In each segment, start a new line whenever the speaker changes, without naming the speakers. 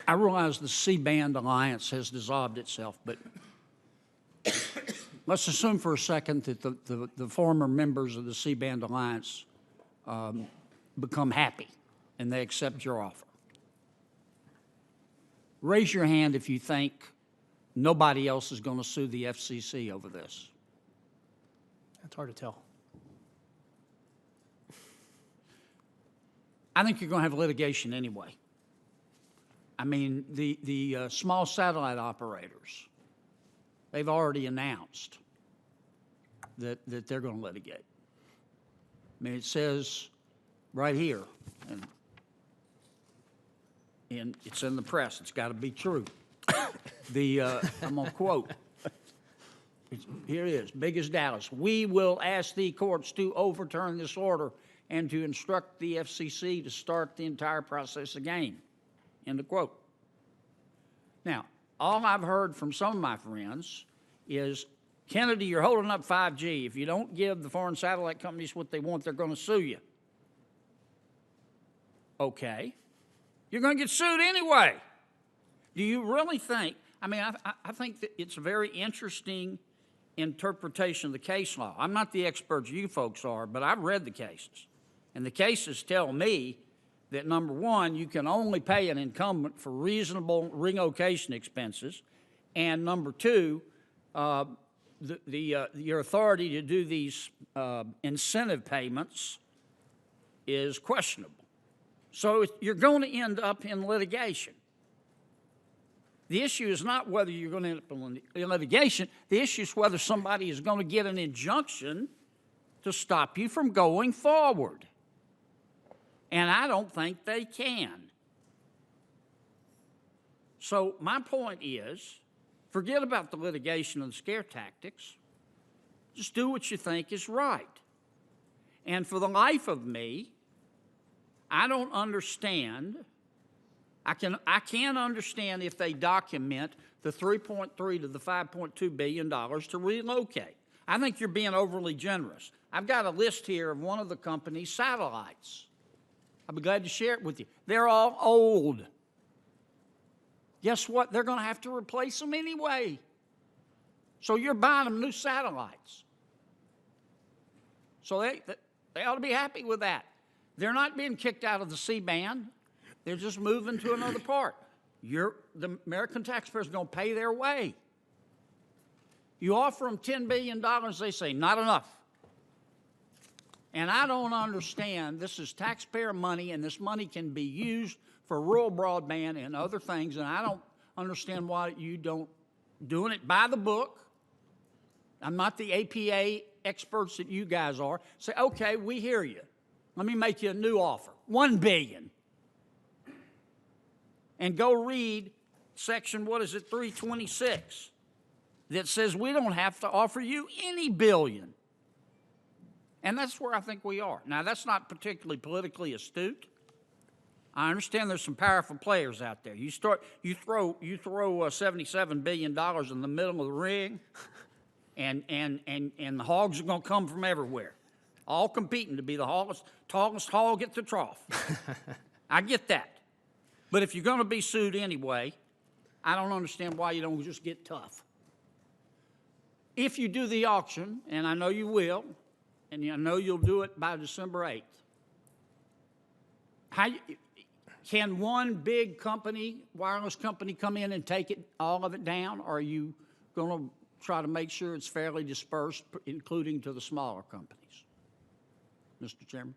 I realize the C-band alliance has dissolved itself, but let's assume for a second that the former members of the C-band alliance become happy and they accept your offer. Raise your hand if you think nobody else is going to sue the FCC over this.
That's hard to tell.
I think you're going to have litigation anyway. I mean, the small satellite operators, they've already announced that they're going to litigate. I mean, it says right here, and it's in the press, it's got to be true. I'm going to quote. Here it is, big as Dallas. We will ask the courts to overturn this order and to instruct the FCC to start the entire process again. End of quote. Now, all I've heard from some of my friends is, Kennedy, you're holding up 5G. If you don't give the foreign satellite companies what they want, they're going to sue you. Okay. You're going to get sued anyway. Do you really think, I mean, I think that it's a very interesting interpretation of the case law. I'm not the expert you folks are, but I've read the cases. And the cases tell me that, number one, you can only pay an incumbent for reasonable relocation expenses, and number two, your authority to do these incentive payments is questionable. So you're going to end up in litigation. The issue is not whether you're going to end up in litigation. The issue is whether somebody is going to get an injunction to stop you from going forward. And I don't think they can. So my point is, forget about the litigation and the scare tactics. Just do what you think is right. And for the life of me, I don't understand. I can understand if they document the $3.3 to the $5.2 billion to relocate. I think you're being overly generous. I've got a list here of one of the company's satellites. I'll be glad to share it with you. They're all old. Guess what? They're going to have to replace them anyway. So you're buying them new satellites. So they ought to be happy with that. They're not being kicked out of the C-band. They're just moving to another part. The American taxpayers are going to pay their way. You offer them $10 billion, they say, not enough. And I don't understand, this is taxpayer money, and this money can be used for rural broadband and other things, and I don't understand why you don't doing it by the book. I'm not the APA experts that you guys are. Say, okay, we hear you. Let me make you a new offer, $1 billion. And go read section, 326, that says we don't have to offer you any billion. And that's where I think we are. Now, that's not particularly politically astute. I understand there's some powerful players out there. You throw $77 billion in the middle of the ring, and the hogs are going to come from everywhere, all competing to be the tallest hog at the trough. I get that. But if you're going to be sued anyway, I don't understand why you don't just get tough. If you do the auction, and I know you will, and I know you'll do it by December 8th, can one big company, wireless company, come in and take all of it down, or are you going to try to make sure it's fairly dispersed, including to the smaller companies? Mr. Chairman.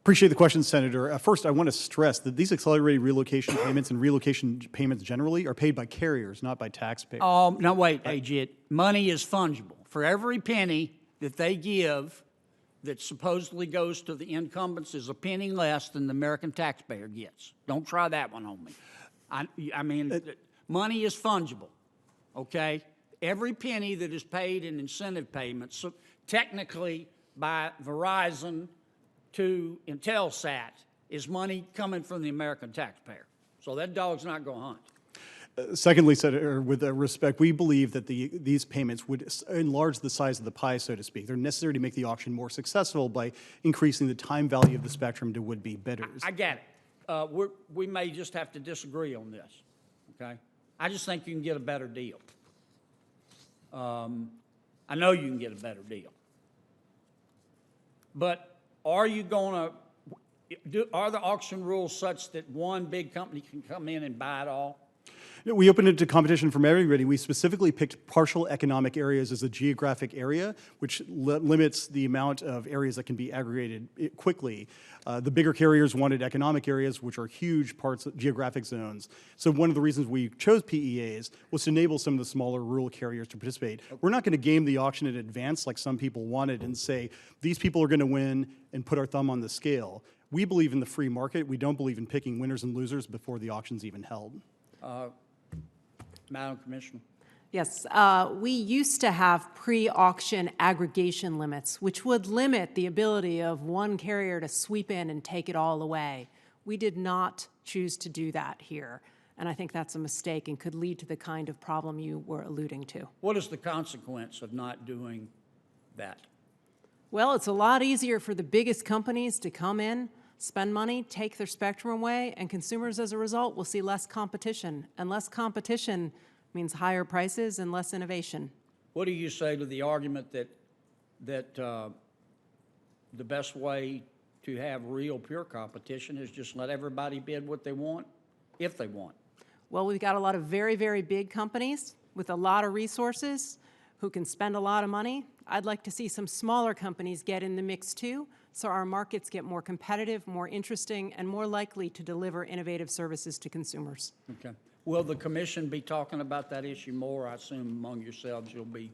Appreciate the question, Senator. First, I want to stress that these accelerated relocation payments and relocation payments generally are paid by carriers, not by taxpayers.
Oh, no, wait, Ajit. Money is fungible. For every penny that they give that supposedly goes to the incumbents is a penny less than the American taxpayer gets. Don't try that one on me. I mean, money is fungible, okay? Every penny that is paid in incentive payments, so technically by Verizon to Intelsat, is money coming from the American taxpayer. So that dog's not going to hunt.
Secondly, Senator, with respect, we believe that these payments would enlarge the size of the pie, so to speak. They're necessary to make the auction more successful by increasing the time value of the spectrum to would-be bidders.
I get it. we may just have to disagree on this, okay? I just think you can get a better deal. I know you can get a better deal. But are you going to, are the auction rules such that one big company can come in and buy it all?
We opened it to competition from everybody. We specifically picked partial economic areas as a geographic area, which limits the amount of areas that can be aggregated quickly. The bigger carriers wanted economic areas, which are huge parts of geographic zones. So one of the reasons we chose PEAs was to enable some of the smaller rural carriers to participate. We're not going to game the auction in advance like some people wanted and say, these people are going to win and put our thumb on the scale. We believe in the free market. We don't believe in picking winners and losers before the auction's even held.
Madam Commissioner.
Yes, we used to have pre-auction aggregation limits, which would limit the ability of one carrier to sweep in and take it all away. We did not choose to do that here, and I think that's a mistake and could lead to the kind of problem you were alluding to.
What is the consequence of not doing that?
Well, it's a lot easier for the biggest companies to come in, spend money, take their spectrum away, and consumers as a result will see less competition. And less competition means higher prices and less innovation.
What do you say to the argument that the best way to have real pure competition is just let everybody bid what they want, if they want?
Well, we've got a lot of very, very big companies with a lot of resources who can spend a lot of money. I'd like to see some smaller companies get in the mix too, so our markets get more competitive, more interesting, and more likely to deliver innovative services to consumers.
Okay. Will the commission be talking about that issue more? I assume among yourselves you'll be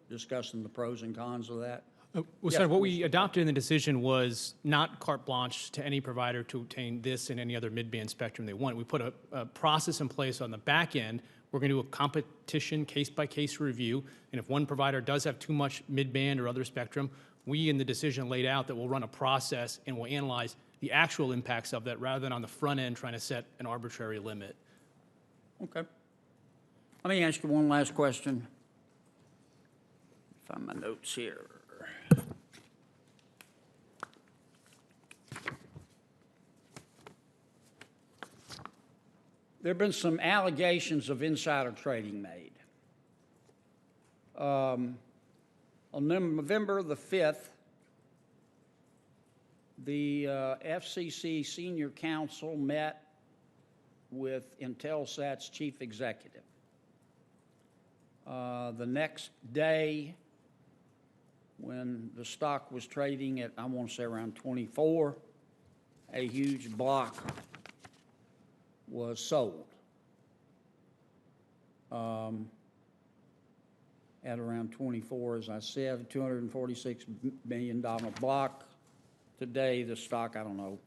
discussing the pros and cons of that.
Well,
Yes,
Senator, what we
Commissioner.
adopted in the decision was not carte blanche to any provider to obtain this and any other mid-band spectrum they want. We put a process in place on the back end. We're going to do a competition case-by-case review, and if one provider does have too much mid-band or other spectrum, we in the decision laid out that we'll run a process and we'll analyze the actual impacts of that rather than on the front end trying to set an arbitrary limit.
Okay. Let me ask you one last question. Find my notes here. There have been some allegations of insider trading made. On November the 5th, the FCC Senior Counsel met with Intelsat's chief executive. The next day, when the stock was trading at, I want to say around 24, a huge block was sold at around 24, as I said, a $246 million block. Today, the stock, I don't know,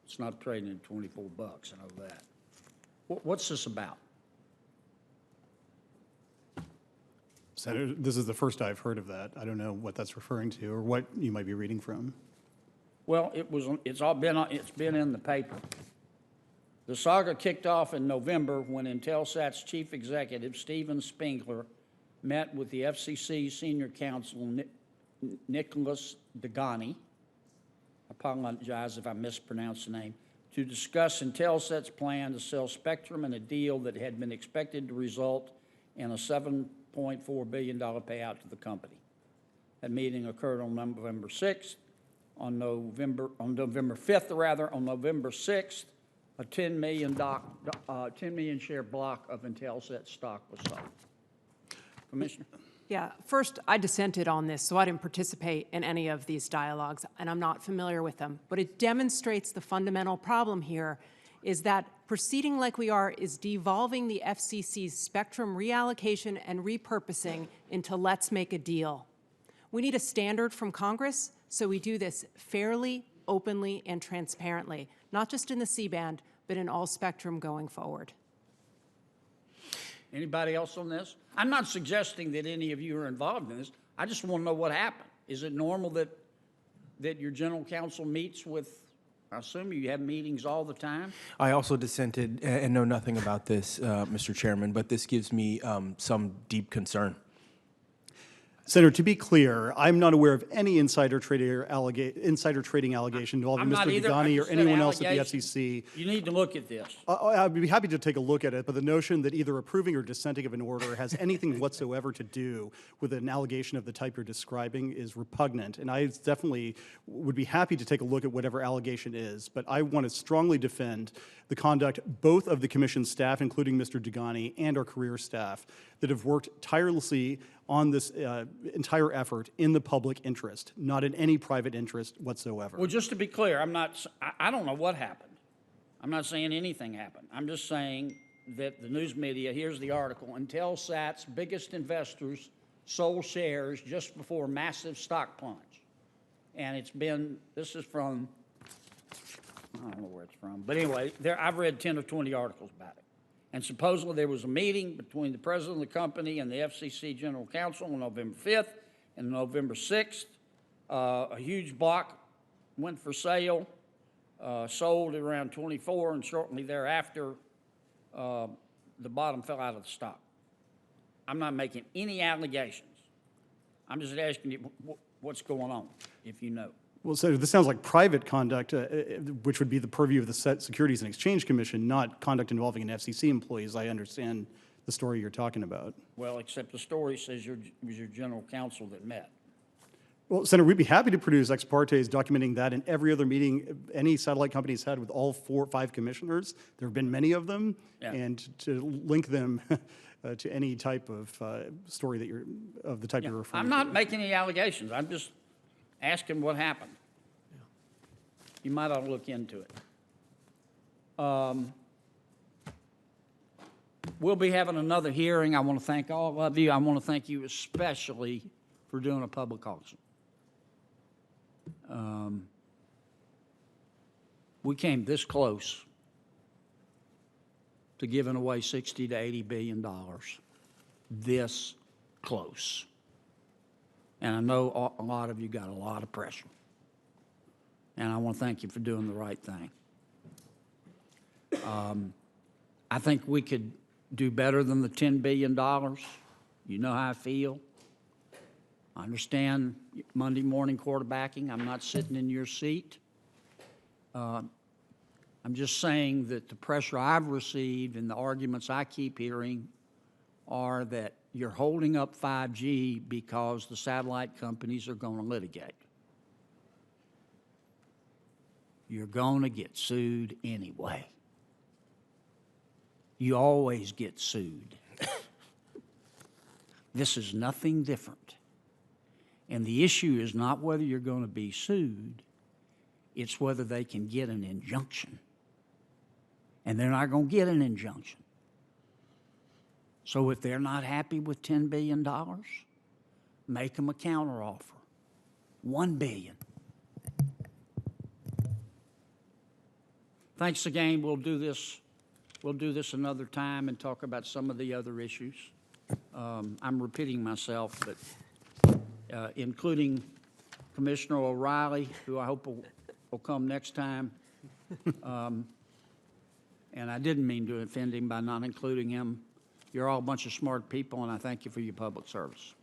it's not trading at 24 bucks, I know that. What's this about?
Senator, this is the first I've heard of that. I don't know what that's referring to or what you might be reading from.
Well, it's been in the paper. The saga kicked off in November when Intelsat's chief executive, Steven Spengler, met with the FCC senior counsel, Nicholas Degani, I apologize if I mispronounced the name, to discuss Intelsat's plan to sell spectrum in a deal that had been expected to result in a $7.4 billion payout to the company. That meeting occurred on November 6th. On November 6th, a 10 million share block of Intelsat stock was sold. Commissioner?
Yeah, first, I dissented on this, so I didn't participate in any of these dialogues, and I'm not familiar with them. But it demonstrates the fundamental problem here is that proceeding like we are is devolving the FCC's spectrum reallocation and repurposing into let's make a deal. We need a standard from Congress, so we do this fairly, openly, and transparently, not just in the C-band, but in all spectrum going forward.
Anybody else on this? I'm not suggesting that any of you are involved in this. I just want to know what happened. Is it normal that your general counsel meets with, I assume you have meetings all the time?
I also dissented and know nothing about this, Mr. Chairman, but this gives me some deep concern.
Senator, to be clear, I'm not aware of any insider trading allegation involving
I'm not
Mr.
either. I
Degani or
just said
anyone else at the
allegation.
FCC.
You need to look at this.
I'd be happy to take a look at it, but the notion that either approving or dissenting of an order has anything whatsoever to do with an allegation of the type you're describing is repugnant. And I definitely would be happy to take a look at whatever allegation is, but I want to strongly defend the conduct both of the commission staff, including Mr. Degani, and our career staff that have worked tirelessly on this entire effort in the public interest, not in any private interest whatsoever.
Well, just to be clear, I don't know what happened. I'm not saying anything happened. I'm just saying that the news media, here's the article, Intelsat's biggest investors sold shares just before massive stock plunge. And this is from, I don't know where it's from, but anyway, I've read 10 or 20 articles about it. And supposedly there was a meeting between the president of the company and the FCC general counsel on November 5th and November 6th. A huge block went for sale, sold at around 24, and shortly thereafter, the bottom fell out of the stock. I'm not making any allegations. I'm just asking you what's going on, if you know.
Well, so this sounds like private conduct, which would be the purview of the Securities and Exchange Commission, not conduct involving an FCC employee, as I understand the story you're talking about.
Well, except the story says it was your general counsel that met.
Well, Senator, we'd be happy to produce ex partes documenting that in every other meeting any satellite company's had with all 4 or 5 commissioners. There have been many of them,
Yeah.
and to link them to any type of story that of the type you're referring
I'm
to.
not making any allegations. I'm just asking what happened. You might ought to look into it. We'll be having another hearing. I want to thank all of you. I want to thank you especially for doing a public auction. We came this close to giving away $60 to $80 billion. This close. And I know a lot of you got a lot of pressure. And I want to thank you for doing the right thing. I think we could do better than the $10 billion. You know how I feel. I understand Monday morning quarterbacking. I'm not sitting in your seat. I'm just saying that the pressure I've received and the arguments I keep hearing are that you're holding up 5G because the satellite companies are going to litigate. You're going to get sued anyway. You always get sued. This is nothing different. And the issue is not whether you're going to be sued, it's whether they can get an injunction. And they're not going to get an injunction. So if they're not happy with $10 billion, make them a counteroffer. $1 billion. Thanks again. We'll do this another time and talk about some of the other issues. I'm repeating myself, but including Commissioner O'Reilly, who I hope will come next time. And I didn't mean to offend him by not including him. You're all a bunch of smart people, and I thank you for your public service.